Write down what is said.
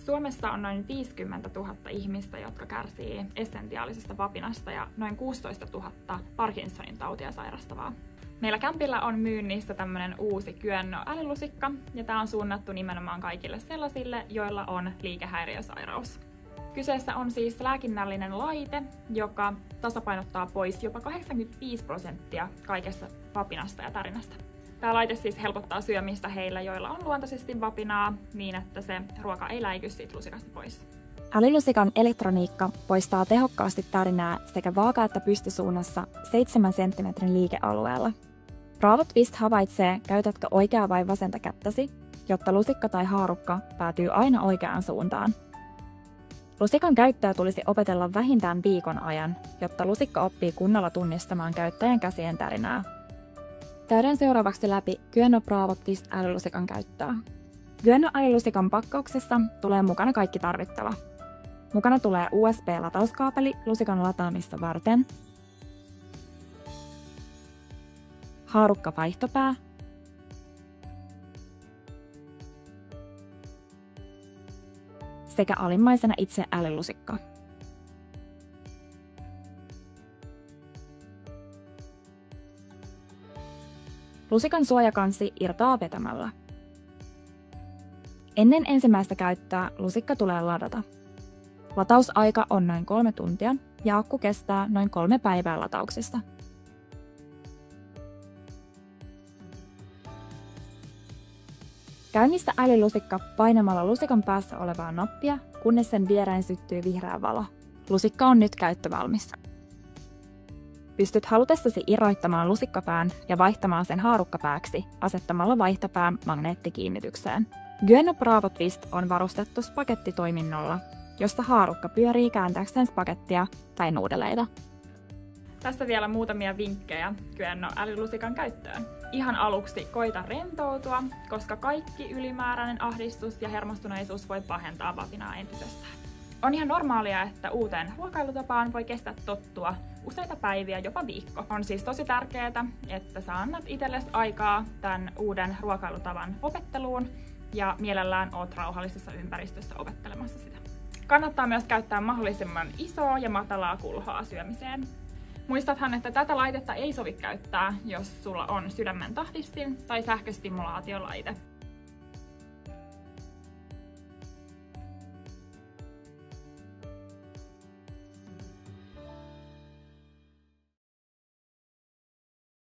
Suomessa on noin 50 000 ihmistä, jotka kärsii essentiaalisesta vapinasta ja noin 16 000 Parkinsonin tautia sairastavaa. Meillä kämpillä on myynnissä tämmönen uusi Kyönno-älylusikka, ja tää on suunnattu nimenomaan kaikille sellaisille, joilla on liikehäiriösairaus. Kyseessä on siis lääkinnällinen laite, joka tasapainottaa pois jopa 85% kaikesta vapinasta ja tärinästä. Tämä laite siis helpottaa syömistä heillä, joilla on luontaisesti vapinaa, niin että se ruoka ei läiky siitä lusikasta pois. Älylusikan elektroniikka poistaa tehokkaasti tärinää sekä vaaka- että pystysuunnassa 7 cm liikealueella. Bravo Twist havaitsee, käytätkö oikeaa vai vasenta kättäsi, jotta lusikka tai haarukka päätyy aina oikeaan suuntaan. Lusikan käyttöä tulisi opetella vähintään viikon ajan, jotta lusikka oppii kunnolla tunnistamaan käyttäjän käsien tärinää. Käydään seuraavaksi läpi Kyönno Bravo Twist älylusikan käyttöä. Kyönno älylusikan pakkauksessa tulee mukana kaikki tarvittava. Mukana tulee USB-latauskaapeli lusikan lataamista varten, haarukka vaihtopää, sekä alimmaisena itse älylusikka. Lusikan suojakansi irtoaa vetämällä. Ennen ensimmäistä käyttöä lusikka tulee ladata. Latausaika on noin 3 tuntia ja akku kestää noin 3 päivää latauksesta. Käynnistä älylusikka painamalla lusikan päässä olevaa nappia, kunnes sen viereen syttyy vihreä valo. Lusikka on nyt käyttövalmis. Pystyt halutessasi irroittamaan lusikkapään ja vaihtamaan sen haarukkapääksi asettamalla vaihtopään magneettikiinnitykseen. Kyönno Bravo Twist on varustettu spagettitoiminnolla, josta haarukka pyörii kääntääkseen spagettia tai nuudeleita. Tässä vielä muutamia vinkkejä Kyönno älylusikan käyttöön. Ihan aluksi koita rentoutua, koska kaikki ylimääräinen ahdistus ja hermostuneisuus voi pahentaa vapinaa entisestään. On ihan normaalia, että uuteen ruokailutapaan voi kestää tottua useita päiviä, jopa viikko. On siis tosi tärkeää, että sä annat itsellesi aikaa tämän uuden ruokailutavan opetteluun ja mielellään oot rauhallisessa ympäristössä opettelemassa sitä. Kannattaa myös käyttää mahdollisimman isoa ja matalaa kulhoa syömiseen. Muistathan, että tätä laitetta ei sovi käyttää, jos sulla on sydämen tahdistin tai sähköstimulaatiolaite.